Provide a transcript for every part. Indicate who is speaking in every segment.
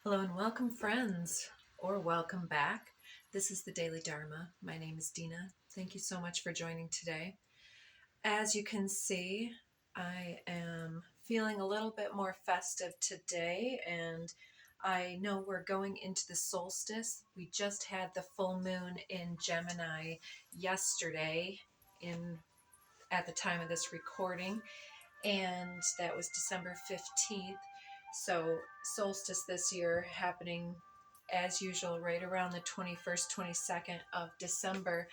Speaker 1: Hello and welcome, friends, or welcome back. This is the Daily Dharma. My name is Dina. Thank you so much for joining today. As you can see, I am feeling a little bit more festive today, and I know we're going into the solstice. We just had the full moon in Gemini yesterday at the time of this recording, and that was December 15th. So solstice this year happening as usual right around the 21st, 22nd of December.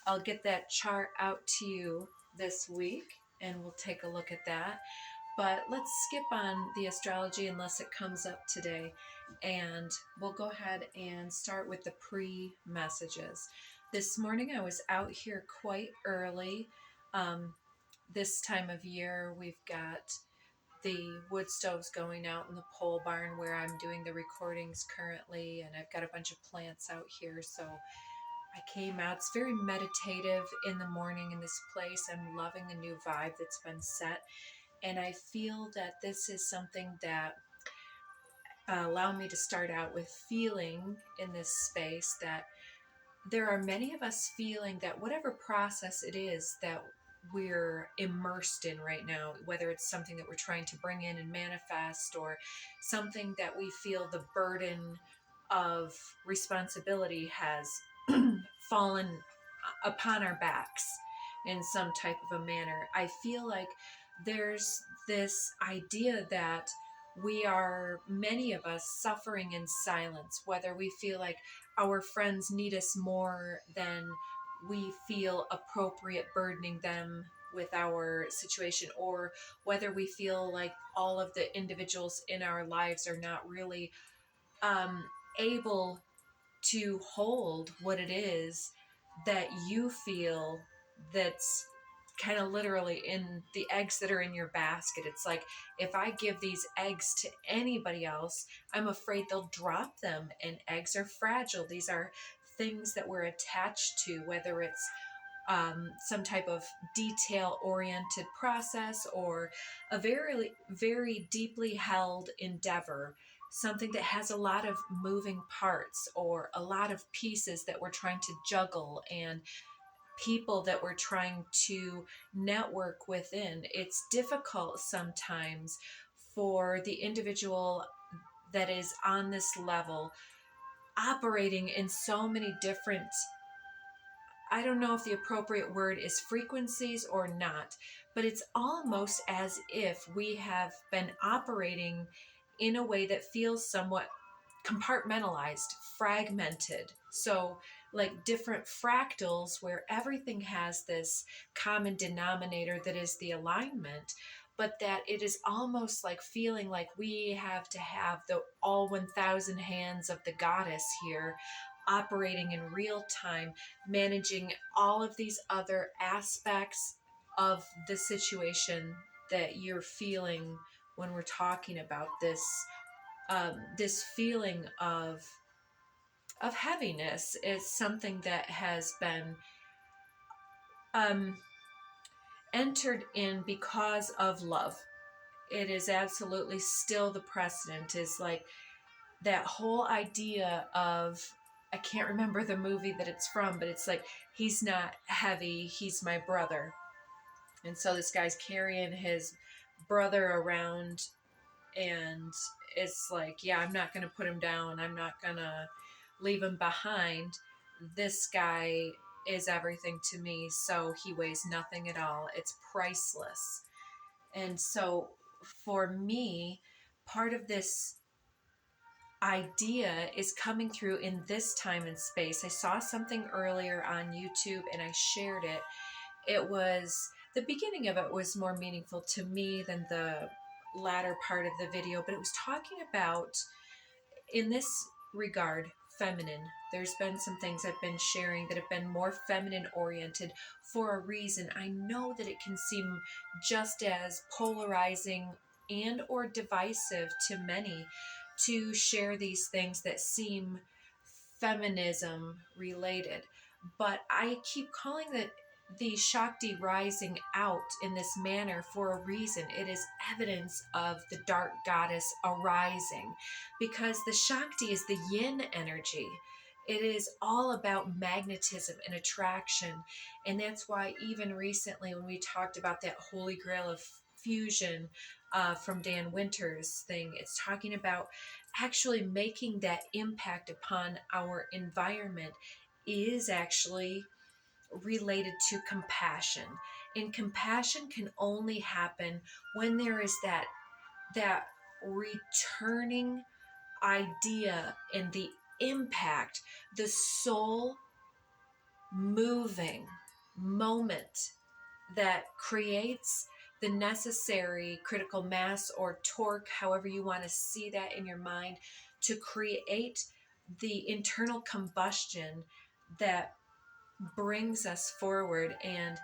Speaker 1: I'll get that chart out to you this week and we'll take a look at that. But let's skip on the astrology unless it comes up today, and we'll go ahead and start with the pre-messages. This morning I was out here quite early. This time of year we've got the wood stoves going out in the pole barn where I'm doing the recordings currently, and I've got a bunch of plants out here, so I came out. It's very meditative in the morning in this place. I'm loving the new vibe that's been set, and I feel that this is something that allowed me to start out with feeling in this space that there are many of us feeling that whatever process it is that we're immersed in right now, whether it's something that we're trying to bring in and manifest or something that we feel the burden of responsibility has fallen upon our backs in some type of a manner. I feel like there's this idea that we are, many of us, suffering in silence, whether we feel like our friends need us more than we feel appropriate burdening them with our situation, or whether we feel like all of the individuals in our lives are not really able to hold what it is that you feel that's kind of literally in the eggs that are in your basket. It's like, if I give these eggs to anybody else, I'm afraid they'll drop them, and eggs are fragile. These are things that we're attached to, whether it's some type of detail-oriented process or a very, very deeply held endeavor, something that has a lot of moving parts or a lot of pieces that we're trying to juggle and people that we're trying to network within. It's difficult sometimes for the individual that is on this level, operating in so many different, I don't know if the appropriate word is frequencies or not, but it's almost as if we have been operating in a way that feels somewhat compartmentalized, fragmented. So, like different fractals where everything has this common denominator that is the alignment, but that it is almost like feeling like we have to have the all 1,000 hands of the goddess here operating in real time, managing all of these other aspects of the situation that you're feeling when we're talking about this this feeling of heaviness. Is something that has been entered in because of love. It is absolutely still the precedent, is like that whole idea of, I can't remember the movie that it's from, but it's like, he's not heavy, he's my brother. And so this guy's carrying his brother around, and it's like, yeah, I'm not going to put him down. I'm not going to leave him behind. This guy is everything to me, so he weighs nothing at all. It's priceless. And so for me, part of this idea is coming through in this time and space. I saw something earlier on YouTube and I shared it. It was, the beginning of it was more meaningful to me than the latter part of the video, but it was talking about, in this regard, feminine. There's been some things I've been sharing that have been more feminine oriented for a reason. I know that it can seem just as polarizing and or divisive to many to share these things that seem feminism related, but I keep calling the Shakti rising out in this manner for a reason. It is evidence of the dark goddess arising, because the Shakti is the yin energy. It is all about magnetism and attraction. And that's why even recently when we talked about that holy grail of fusion from Dan Winter's thing, it's talking about actually making that impact upon our environment is actually related to compassion. And compassion can only happen when there is that returning idea and the impact, the soul moving moment that creates the necessary critical mass or torque, however you want to see that in your mind, to create the internal combustion that brings us forward. And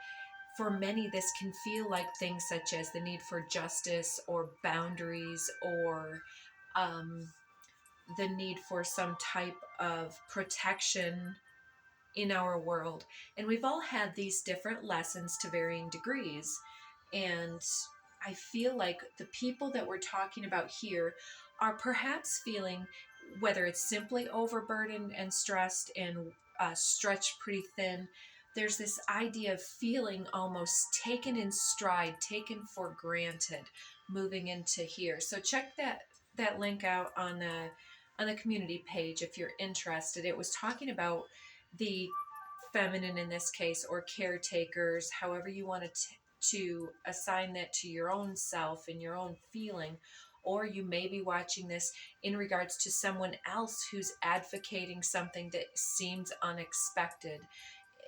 Speaker 1: for many, this can feel like things such as the need for justice or boundaries, or the need for some type of protection in our world. And we've all had these different lessons to varying degrees. And I feel like the people that we're talking about here are perhaps feeling, whether it's simply overburdened and stressed and stretched pretty thin, there's this idea of feeling almost taken in stride, taken for granted, moving into here. So check that link out on the community page if you're interested. It was talking about the feminine in this case, or caretakers, however you want to assign that to your own self and your own feeling. Or you may be watching this in regards to someone else who's advocating something that seems unexpected,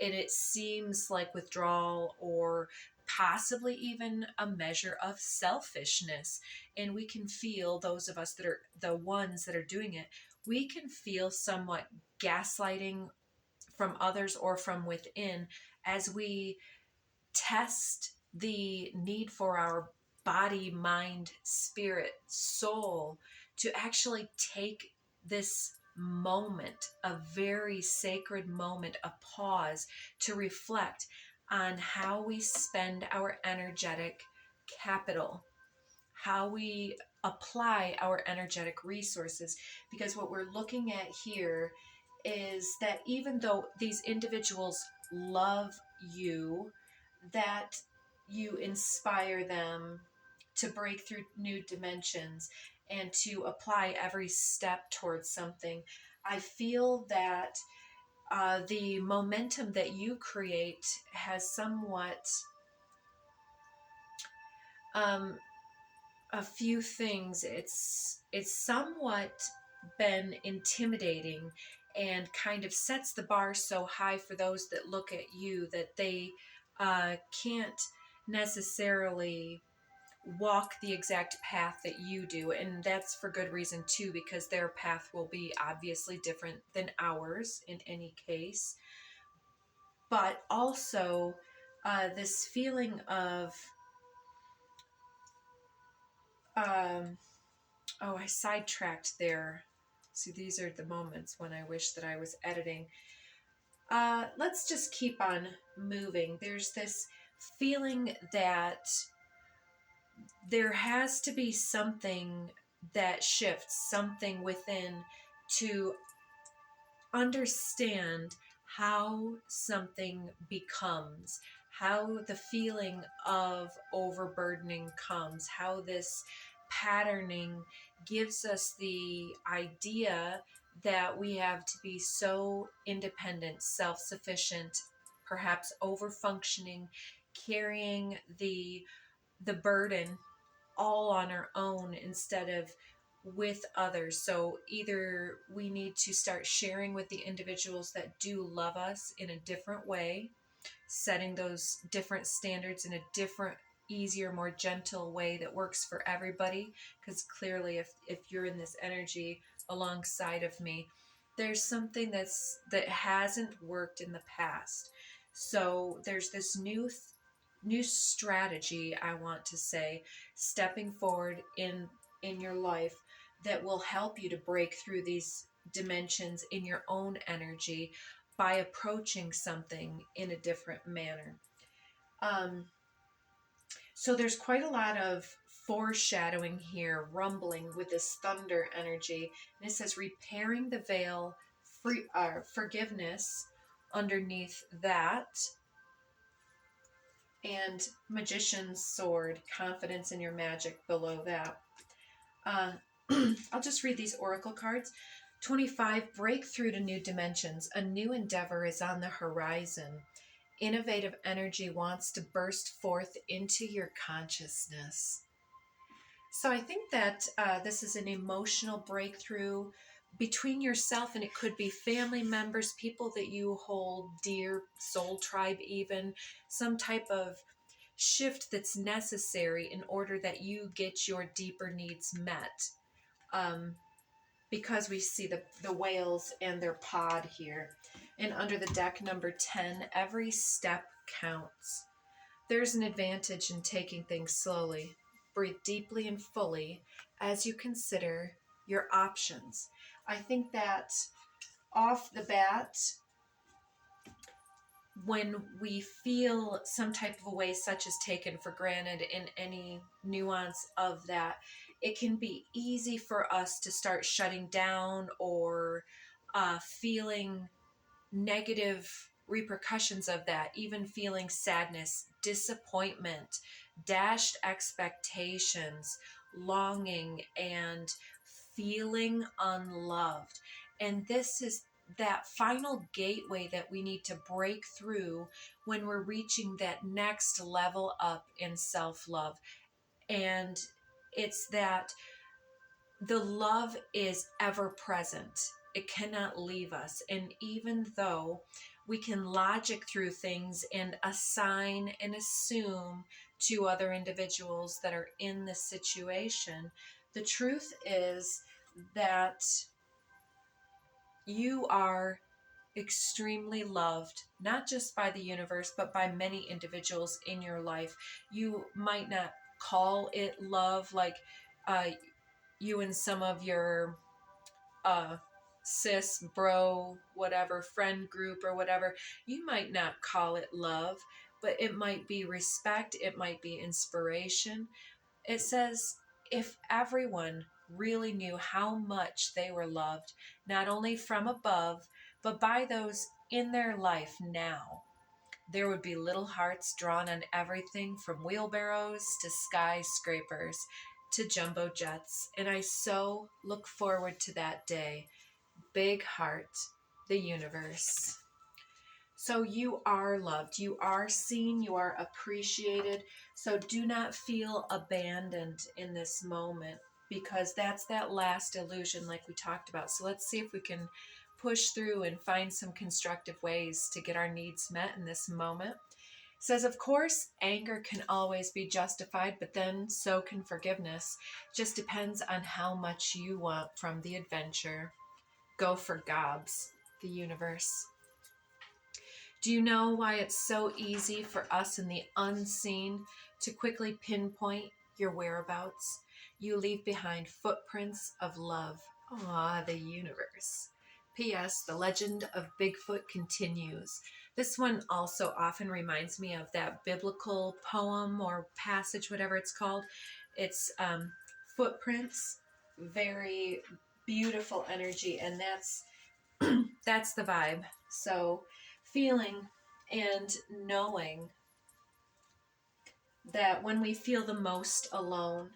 Speaker 1: and it seems like withdrawal or possibly even a measure of selfishness. And we can feel, those of us that are the ones that are doing it, we can feel somewhat gaslighting from others or from within as we test the need for our body, mind, spirit, soul to actually take this moment, a very sacred moment, a pause to reflect on how we spend our energetic capital, how we apply our energetic resources. Because what we're looking at here is that even though these individuals love you, that you inspire them to break through new dimensions and to apply every step towards something. I feel that the momentum that you create has somewhat a few things. It's somewhat been intimidating and kind of sets the bar so high for those that look at you that they can't necessarily walk the exact path that you do. And that's for good reason too, because their path will be obviously different than ours in any case. But also this feeling of oh, I sidetracked there. See, these are the moments when I wish that I was editing. Let's just keep on moving. There's this feeling that there has to be something that shifts, something within, to understand how something becomes, how the feeling of overburdening comes, how this patterning gives us the idea that we have to be so independent, self-sufficient, perhaps over-functioning, carrying the burden all on our own instead of with others. So either we need to start sharing with the individuals that do love us in a different way, setting those different standards in a different, easier, more gentle way that works for everybody. Because clearly if you're in this energy alongside of me, there's something that hasn't worked in the past. So there's this new strategy, I want to say, stepping forward in your life that will help you to break through these dimensions in your own energy by approaching something in a different manner. So there's quite a lot of foreshadowing here, rumbling with this thunder energy. And it says repairing the veil, forgiveness underneath that, and magician's sword, confidence in your magic below that. I'll just read these oracle cards. 25, breakthrough to new dimensions. A new endeavor is on the horizon. Innovative energy wants to burst forth into your consciousness. So I think that this is an emotional breakthrough between yourself, and it could be family members, people that you hold dear, soul tribe even, some type of shift that's necessary in order that you get your deeper needs met. Because we see the whales and their pod here. And under the deck number 10, every step counts. There's an advantage in taking things slowly. Breathe deeply and fully as you consider your options. I think that off the bat, when we feel some type of a way such as taken for granted in any nuance of that, it can be easy for us to start shutting down or feeling negative repercussions of that, even feeling sadness, disappointment, dashed expectations, longing, and feeling unloved. And this is that final gateway that we need to break through when we're reaching that next level up in self-love. And it's that the love is ever present. It cannot leave us. And even though we can logic through things and assign and assume to other individuals that are in this situation, the truth is that you are extremely loved, not just by the universe, but by many individuals in your life. You might not call it love like you and some of your cis, bro, whatever, friend group or whatever. You might not call it love, but it might be respect, it might be inspiration. It says if everyone really knew how much they were loved, not only from above, but by those in their life now, there would be little hearts drawn on everything from wheelbarrows to skyscrapers to jumbo jets. And I so look forward to that day. Big heart, the universe. So you are loved, you are seen, you are appreciated. So do not feel abandoned in this moment, because that's that last illusion like we talked about. So let's see if we can push through and find some constructive ways to get our needs met in this moment. It says, of course, anger can always be justified, but then so can forgiveness. Just depends on how much you want from the adventure. Go for gobs, the universe. Do you know why it's so easy for us in the unseen to quickly pinpoint your whereabouts? You leave behind footprints of love. Ah, the universe. P.S. The legend of Bigfoot continues. This one also often reminds me of that biblical poem or passage, whatever it's called. It's footprints, very beautiful energy, and that's the vibe. So feeling and knowing that when we feel the most alone,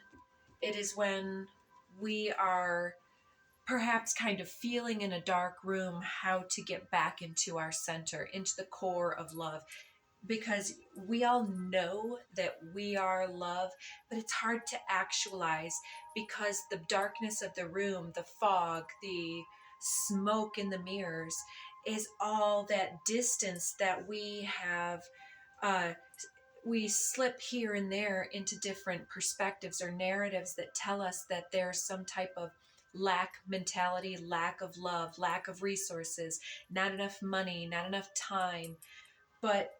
Speaker 1: it is when we are perhaps kind of feeling in a dark room how to get back into our center, into the core of love. Because we all know that we are love, but it's hard to actualize because the darkness of the room, the fog, the smoke in the mirrors is all that distance that we have. We slip here and there into different perspectives or narratives that tell us that there's some type of lack mentality, lack of love, lack of resources, not enough money, not enough time. But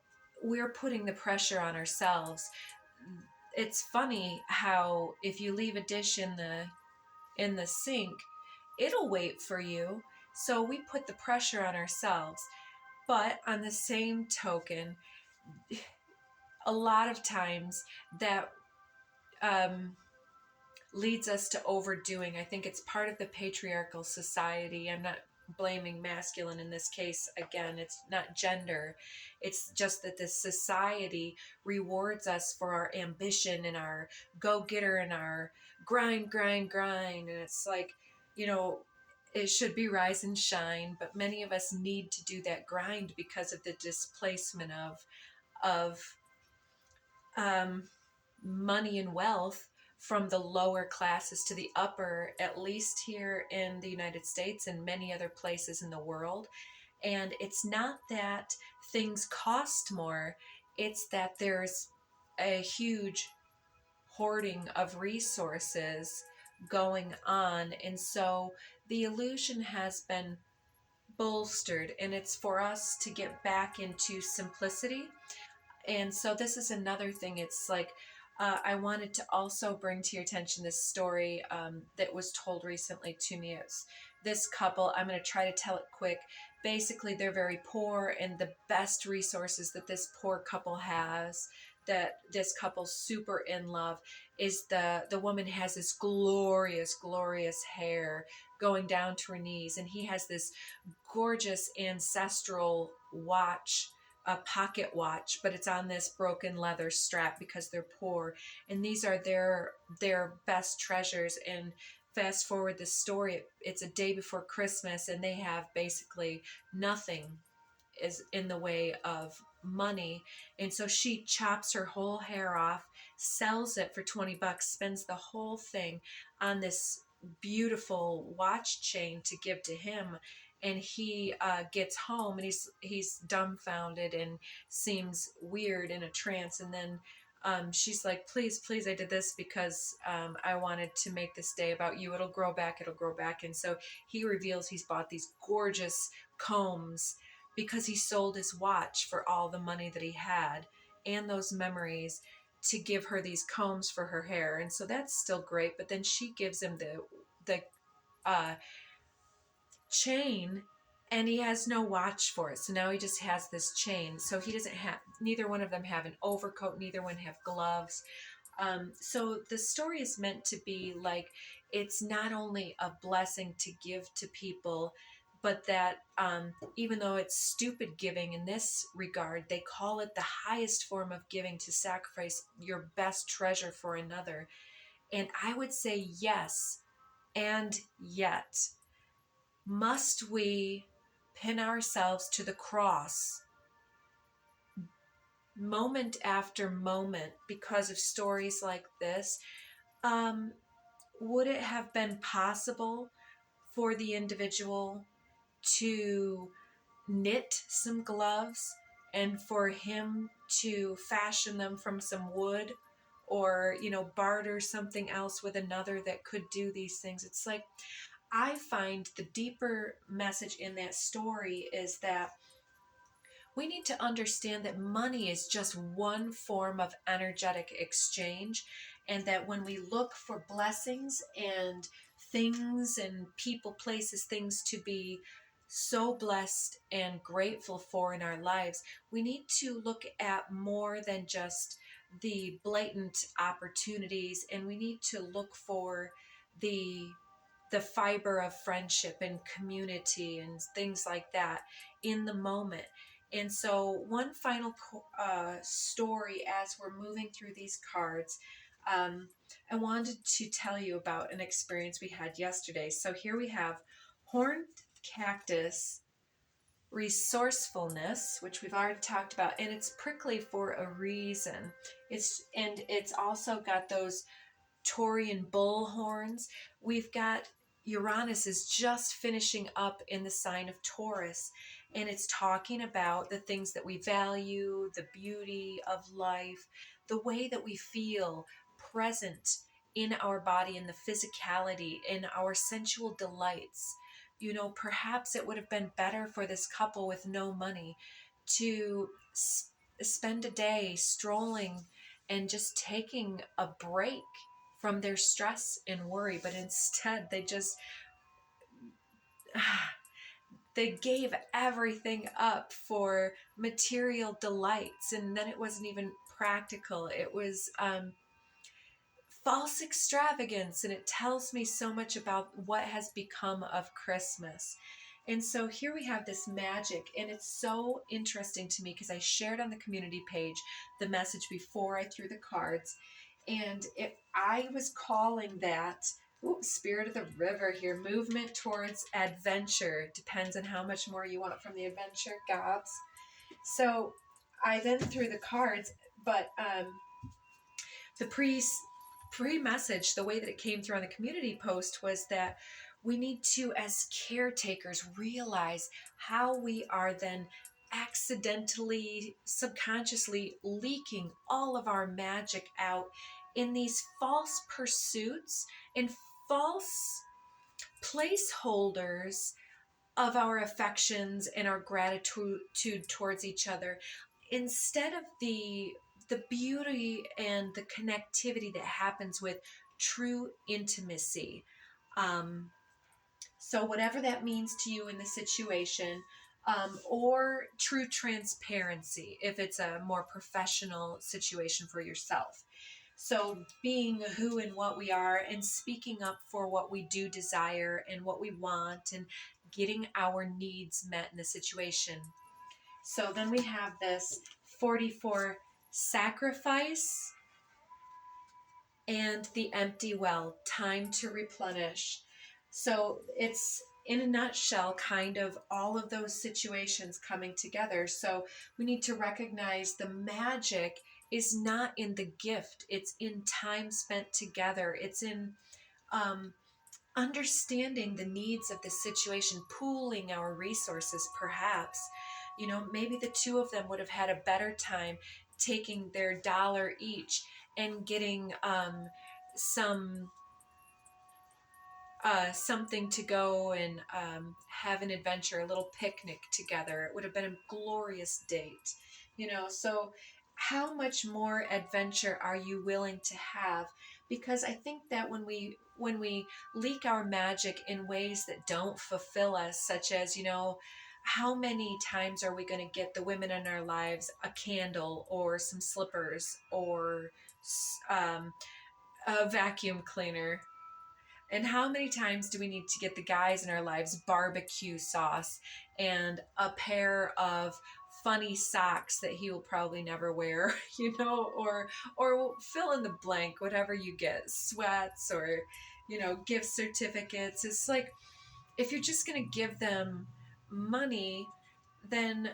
Speaker 1: we're putting the pressure on ourselves. It's funny how if you leave a dish in the sink, it'll wait for you. So we put the pressure on ourselves. But on the same token, a lot of times that leads us to overdoing. I think it's part of the patriarchal society. I'm not blaming masculine in this case. Again, it's not gender. It's just that this society rewards us for our ambition and our go-getter and our grind, grind, grind. And it's like, you know, it should be rise and shine, but many of us need to do that grind because of the displacement of um, money and wealth from the lower classes to the upper, at least here in the United States and many other places in the world. And it's not that things cost more, it's that there's a huge hoarding of resources going on. And so the illusion has been bolstered, and it's for us to get back into simplicity. And so this is another thing. It's like I wanted to also bring to your attention this story that was told recently to me. It's this couple. I'm going to try to tell it quick. Basically, they're very poor, and the best resources that this poor couple has, that this couple's super in love, is the woman has this glorious, glorious hair going down to her knees, and he has this gorgeous ancestral watch, a pocket watch, but it's on this broken leather strap because they're poor, and these are their best treasures. And fast forward the story, it's a day before Christmas, and they have basically nothing is in the way of money. And so she chops her whole hair off, sells it for 20 bucks, spends the whole thing on this beautiful watch chain to give to him. And he gets home, and he's dumbfounded and seems weird in a trance. And then she's like, please, please, I did this because I wanted to make this day about you. It'll grow back, it'll grow back. And so he reveals he's bought these gorgeous combs because he sold his watch for all the money that he had and those memories to give her these combs for her hair. And so that's still great. But then she gives him the chain, and he has no watch for it. So now he just has this chain. So he doesn't have, neither one of them have an overcoat, neither one have gloves. So the story is meant to be like, it's not only a blessing to give to people, but that even though it's stupid giving in this regard, they call it the highest form of giving, to sacrifice your best treasure for another. And I would say yes, and yet, must we pin ourselves to the cross moment after moment because of stories like this? Would it have been possible for the individual to knit some gloves and for him to fashion them from some wood, or barter something else with another that could do these things? It's like, I find the deeper message in that story is that we need to understand that money is just one form of energetic exchange, and that when we look for blessings and things and people, places, things to be so blessed and grateful for in our lives, we need to look at more than just the blatant opportunities, and we need to look for the fiber of friendship and community and things like that in the moment. And so one final story as we're moving through these cards, I wanted to tell you about an experience we had yesterday. So here we have horned cactus, resourcefulness, which we've already talked about, and it's prickly for a reason. It's also got those Taurian bull horns. We've got Uranus is just finishing up in the sign of Taurus, and it's talking about the things that we value, the beauty of life, the way that we feel present in our body, in the physicality, in our sensual delights. Perhaps it would have been better for this couple with no money to spend a day strolling and just taking a break from their stress and worry, but instead they gave everything up for material delights, and then it wasn't even practical. It was false extravagance, and it tells me so much about what has become of Christmas. And so here we have this magic, and it's so interesting to me because I shared on the community page the message before I threw the cards, and I was calling that spirit of the river here, movement towards adventure. Depends on how much more you want from the adventure, gobs. So I then threw the cards, but the pre-message, the way that it came through on the community post, was that we need to, as caretakers, realize how we are then accidentally, subconsciously leaking all of our magic out in these false pursuits and false placeholders of our affections and our gratitude towards each other, instead of the beauty and the connectivity that happens with true intimacy. So whatever that means to you in the situation, or true transparency if it's a more professional situation for yourself. So being who and what we are, and speaking up for what we do desire and what we want, and getting our needs met in the situation. So then we have this 44 sacrifice and the empty well, time to replenish. So it's, in a nutshell, kind of all of those situations coming together. So we need to recognize the magic is not in the gift, it's in time spent together. It's in understanding the needs of the situation, pooling our resources, perhaps. Maybe the two of them would have had a better time taking their dollar each and getting some something to go and have an adventure, a little picnic together. It would have been a glorious date, So how much more adventure are you willing to have? Because I think that when we leak our magic in ways that don't fulfill us, such as, how many times are we going to get the women in our lives a candle or some slippers or a vacuum cleaner? And how many times do we need to get the guys in our lives barbecue sauce and a pair of funny socks that he will probably never wear, or fill in the blank, whatever you get, sweats or, gift certificates. It's like, if you're just going to give them money, then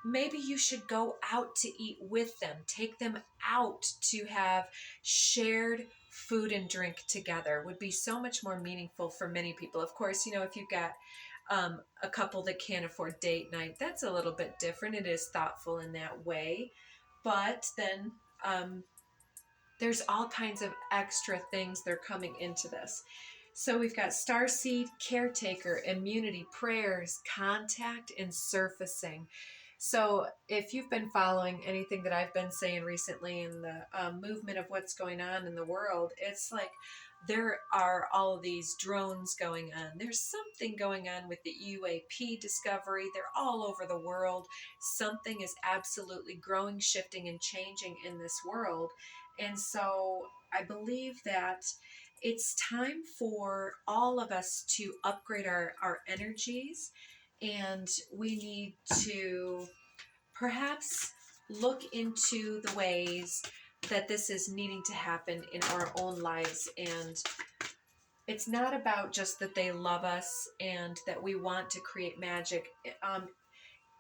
Speaker 1: maybe you should go out to eat with them. Take them out to have shared food and drink together. Would be so much more meaningful for many people. Of course, if you've got a couple that can't afford date night, that's a little bit different. It is thoughtful in that way. But then there's all kinds of extra things that are coming into this. So we've got starseed, caretaker, immunity, prayers, contact, and surfacing. So if you've been following anything that I've been saying recently in the movement of what's going on in the world, it's like there are all of these drones going on. There's something going on with the UAP discovery. They're all over the world. Something is absolutely growing, shifting, and changing in this world. And so I believe that it's time for all of us to upgrade our energies, and we need to perhaps look into the ways that this is needing to happen in our own lives. And it's not about just that they love us and that we want to create magic.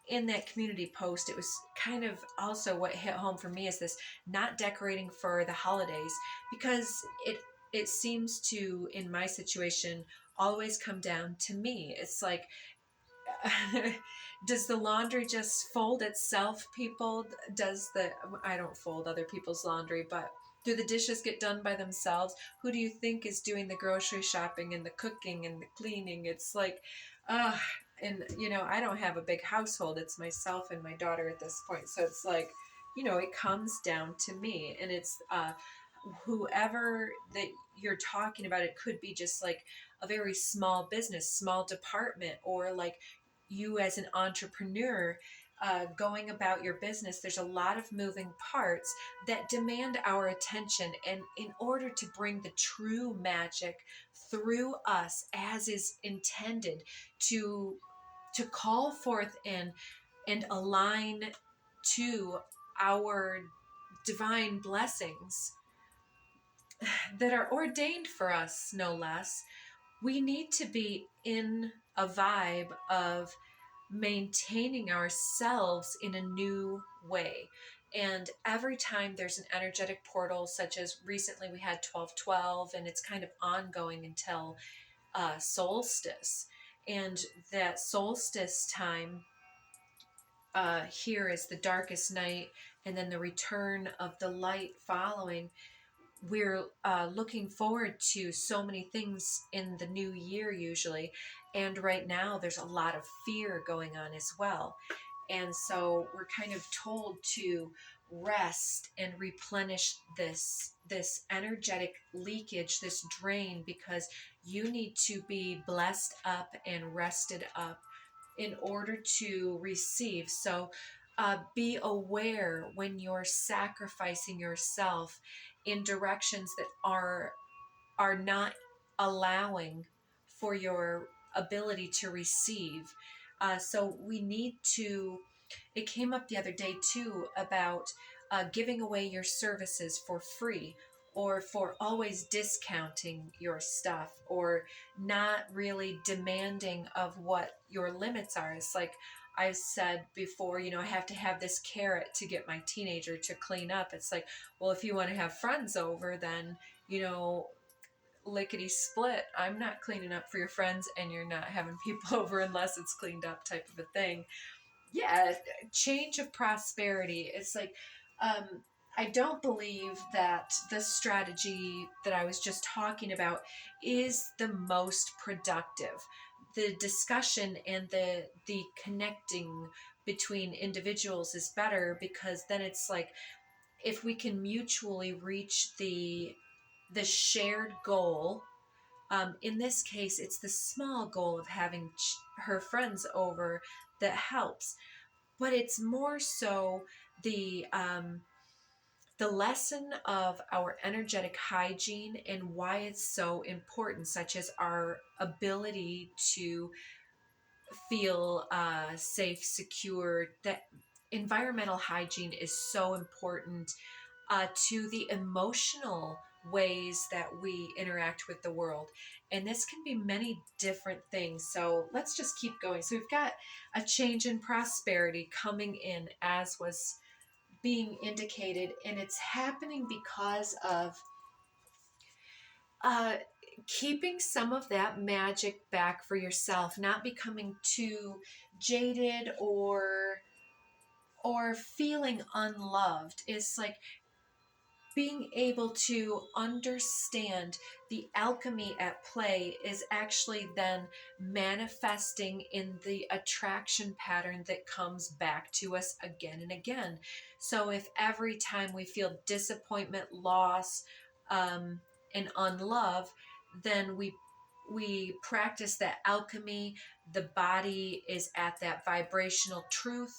Speaker 1: In that community post, it was kind of also what hit home for me is this not decorating for the holidays, because it seems to, in my situation, always come down to me. It's like, does the laundry just fold itself, people? I don't fold other people's laundry, but do the dishes get done by themselves? Who do you think is doing the grocery shopping and the cooking and the cleaning? It's like, and I don't have a big household. It's myself and my daughter at this point. So it's like, it comes down to me, and it's whoever that you're talking about, it could be just like a very small business, small department, or like you as an entrepreneur going about your business. There's a lot of moving parts that demand our attention. And in order to bring the true magic through us as is intended to call forth and align to our divine blessings that are ordained for us, no less, we need to be in a vibe of maintaining ourselves in a new way. And every time there's an energetic portal, such as recently we had 1212, and it's kind of ongoing until solstice. And that solstice time here is the darkest night, and then the return of the light following. We're looking forward to so many things in the new year usually, and right now there's a lot of fear going on as well. And so we're kind of told to rest and replenish this energetic leakage, this drain, because you need to be blessed up and rested up in order to receive. So be aware when you're sacrificing yourself in directions that are not allowing for your ability to receive. So we need to, it came up the other day too about giving away your services for free, or for always discounting your stuff, or not really demanding of what your limits are. It's like I've said before, I have to have this carrot to get my teenager to clean up. It's like, well, if you want to have friends over, then, lickety split. I'm not cleaning up for your friends, and you're not having people over unless it's cleaned up, type of a thing. Yeah, change of prosperity. It's like, I don't believe that the strategy that I was just talking about is the most productive. The discussion and the connecting between individuals is better, because then it's like, if we can mutually reach the shared goal. In this case, it's the small goal of having her friends over that helps, but it's more so the the lesson of our energetic hygiene and why it's so important, such as our ability to feel safe, secure. That environmental hygiene is so important to the emotional ways that we interact with the world. And this can be many different things. So let's just keep going. So we've got a change in prosperity coming in, as was being indicated, and it's happening because of uh, keeping some of that magic back for yourself, not becoming too jaded or feeling unloved. It's like being able to understand the alchemy at play is actually then manifesting in the attraction pattern that comes back to us again and again. So if every time we feel disappointment, loss, and unlove, then we practice that alchemy. The body is at that vibrational truth,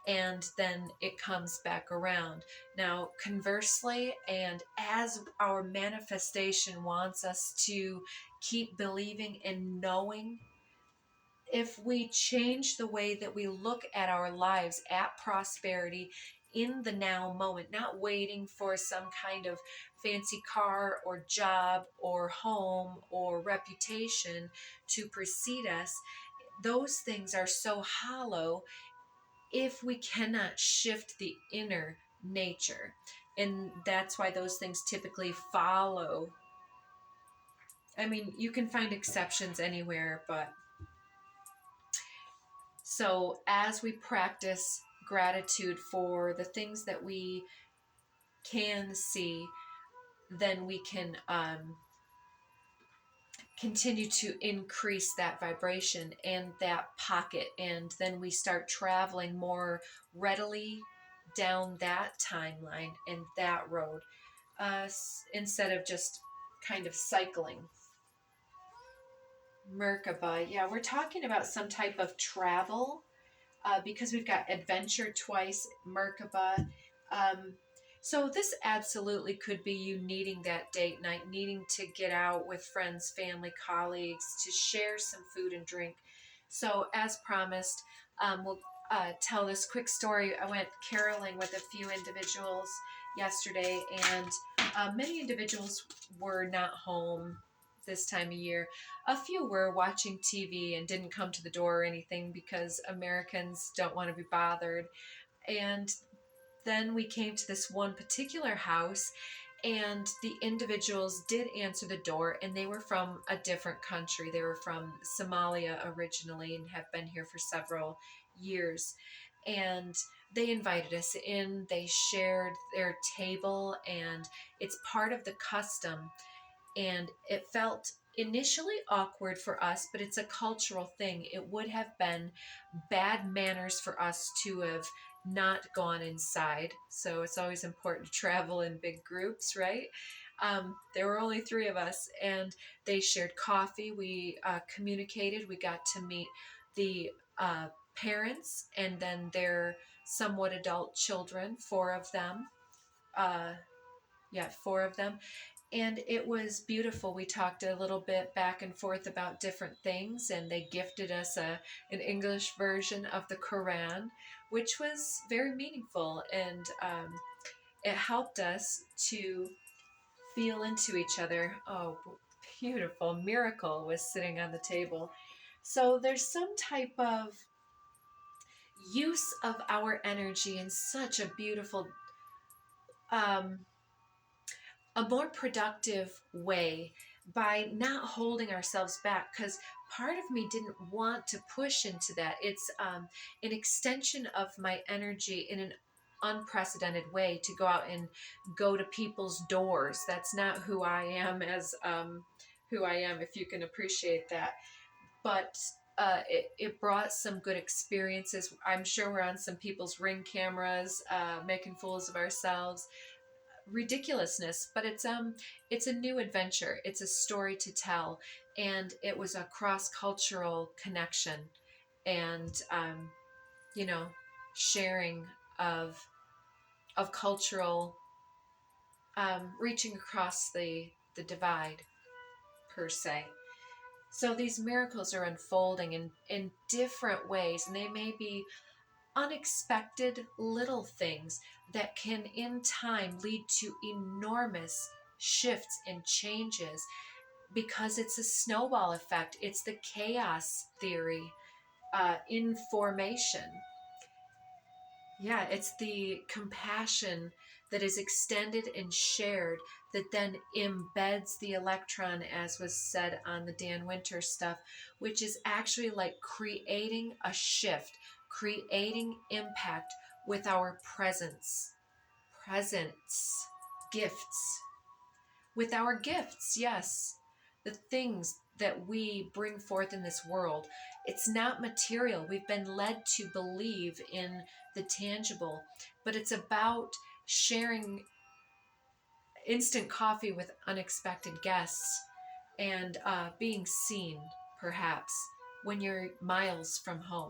Speaker 1: and then it comes back around. Now, conversely, and as our manifestation wants us to keep believing and knowing, if we change the way that we look at our lives, at prosperity, in the now moment, not waiting for some kind of fancy car or job or home or reputation to precede us, those things are so hollow if we cannot shift the inner nature. And that's why those things typically follow. I mean, you can find exceptions anywhere, but so as we practice gratitude for the things that we can see, then we can continue to increase that vibration and that pocket, and then we start traveling more readily down that timeline and that road. instead of just kind of cycling. Merkaba, yeah, we're talking about some type of travel because we've got adventure twice, Merkaba. So this absolutely could be you needing that date night, needing to get out with friends, family, colleagues, to share some food and drink. So as promised, we'll tell this quick story. I went caroling with a few individuals yesterday, and many individuals were not home this time of year. A few were watching TV and didn't come to the door or anything because Americans don't want to be bothered. And then we came to this one particular house, and the individuals did answer the door, and they were from a different country. They were from Somalia originally and have been here for several years. And they invited us in, they shared their table, and it's part of the custom. And it felt initially awkward for us, but it's a cultural thing. It would have been bad manners for us to have not gone inside. So it's always important to travel in big groups, right? There were only three of us, and they shared coffee. We communicated. We got to meet the parents and then their somewhat adult children, four of them. Uh, yeah, four of them, and it was beautiful. We talked a little bit back and forth about different things, and they gifted us an English version of the Quran, which was very meaningful, and it helped us to feel into each other. Oh, beautiful. Miracle was sitting on the table. So there's some type of use of our energy in such a beautiful um, a more productive way by not holding ourselves back, because part of me didn't want to push into that. It's an extension of my energy in an unprecedented way to go out and go to people's doors. That's not who I am as who I am, if you can appreciate that. But it brought some good experiences. I'm sure we're on some people's ring cameras, making fools of ourselves, ridiculousness, but it's a new adventure. It's a story to tell, and it was a cross-cultural connection, and you know, sharing of cultural, reaching across the divide per se. So these miracles are unfolding in different ways, and they may be unexpected little things that can in time lead to enormous shifts and changes, because it's a snowball effect. It's the chaos theory in formation. Yeah, it's the compassion that is extended and shared that then embeds the electron, as was said on the Dan Winter stuff, which is actually like creating a shift, creating impact with our presence. Presence. Gifts. With our gifts, yes. The things that we bring forth in this world. It's not material. We've been led to believe in the tangible, but it's about sharing instant coffee with unexpected guests, and being seen, perhaps, when you're miles from home.